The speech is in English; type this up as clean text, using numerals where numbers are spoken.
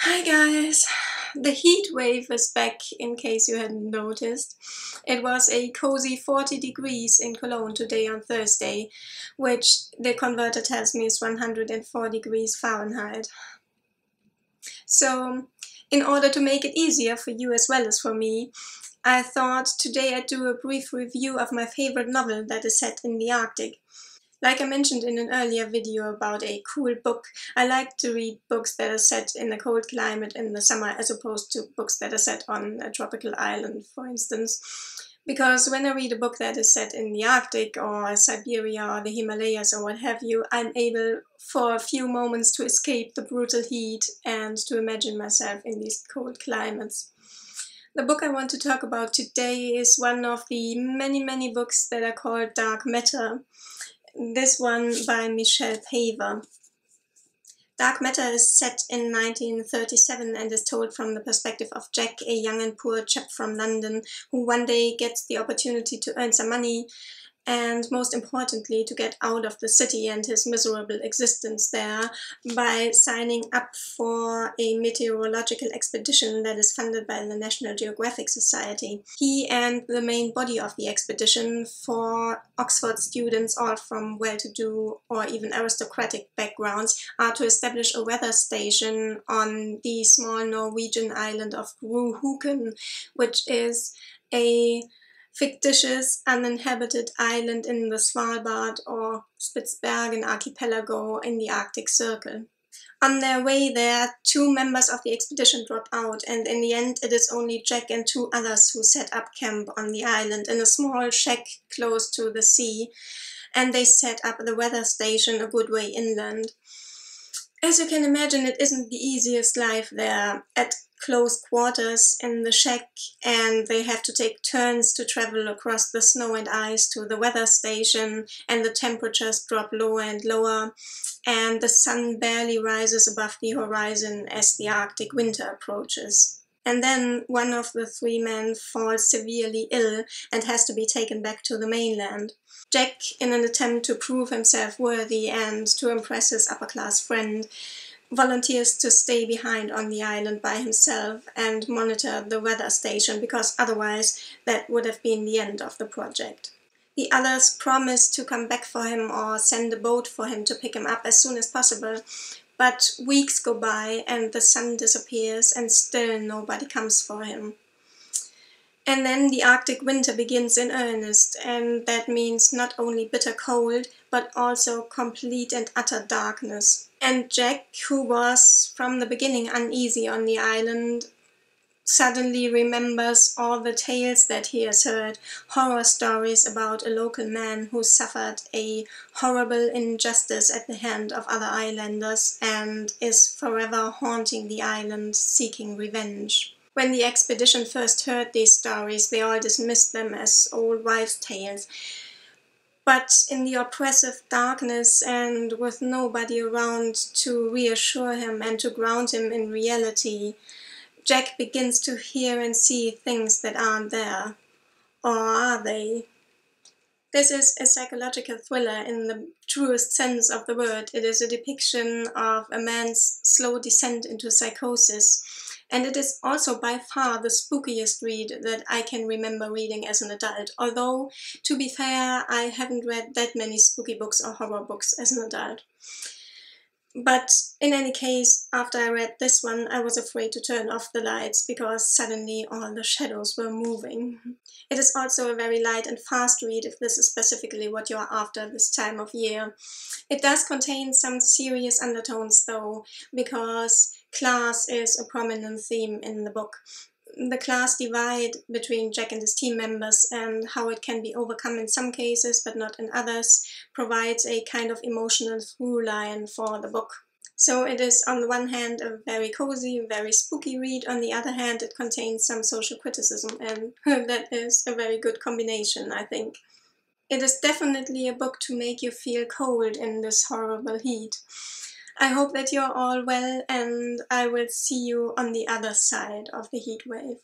Hi guys! The heat wave is back, in case you hadn't noticed. It was a cozy 40 degrees in Cologne today on Thursday, which the converter tells me is 104 degrees Fahrenheit. So, in order to make it easier for you as well as for me, I thought today I'd do a brief review of my favorite novel that is set in the Arctic. Like I mentioned in an earlier video about a cool book, I like to read books that are set in a cold climate in the summer as opposed to books that are set on a tropical island, for instance. Because when I read a book that is set in the Arctic or Siberia or the Himalayas or what have you, I'm able for a few moments to escape the brutal heat and to imagine myself in these cold climates. The book I want to talk about today is one of the many books that are called dark matter. This one by Paver. Dark Matter is set in 1937 and is told from the perspective of Jack, a young and poor chap from London who one day gets the opportunity to earn some money and, most importantly, to get out of the city and his miserable existence there by signing up for a meteorological expedition that is funded by the National Geographic Society. He and the main body of the expedition, for Oxford students all from well-to-do or even aristocratic backgrounds, are to establish a weather station on the small Norwegian island of Rjukan, which is a fictitious, uninhabited island in the Svalbard or Spitsbergen archipelago in the Arctic Circle. On their way there, two members of the expedition drop out, and in the end it is only Jack and two others who set up camp on the island in a small shack close to the sea, and they set up the weather station a good way inland. As you can imagine, it isn't the easiest life there at close quarters in the shack, and they have to take turns to travel across the snow and ice to the weather station, and the temperatures drop lower and lower, and the sun barely rises above the horizon as the Arctic winter approaches. And then one of the three men falls severely ill and has to be taken back to the mainland. Jack, in an attempt to prove himself worthy and to impress his upper-class friend, volunteers to stay behind on the island by himself and monitor the weather station, because otherwise that would have been the end of the project. The others promise to come back for him or send a boat for him to pick him up as soon as possible, but weeks go by and the sun disappears and still nobody comes for him. And then the Arctic winter begins in earnest, and that means not only bitter cold, but also complete and utter darkness. And Jack, who was from the beginning uneasy on the island, suddenly remembers all the tales that he has heard, horror stories about a local man who suffered a horrible injustice at the hand of other islanders and is forever haunting the island, seeking revenge. When the expedition first heard these stories, they all dismissed them as old wives' tales. But in the oppressive darkness and with nobody around to reassure him and to ground him in reality, Jack begins to hear and see things that aren't there. Or are they? This is a psychological thriller in the truest sense of the word. It is a depiction of a man's slow descent into psychosis. And it is also by far the spookiest read that I can remember reading as an adult. Although, to be fair, I haven't read that many spooky books or horror books as an adult. But in any case, after I read this one, I was afraid to turn off the lights because suddenly all the shadows were moving. It is also a very light and fast read if this is specifically what you are after this time of year. It does contain some serious undertones though, because class is a prominent theme in the book. The class divide between Jack and his team members and how it can be overcome in some cases but not in others provides a kind of emotional through line for the book. So it is on the one hand a very cozy, very spooky read, on the other hand it contains some social criticism, and that is a very good combination, I think. It is definitely a book to make you feel cold in this horrible heat. I hope that you're all well, and I will see you on the other side of the heat wave.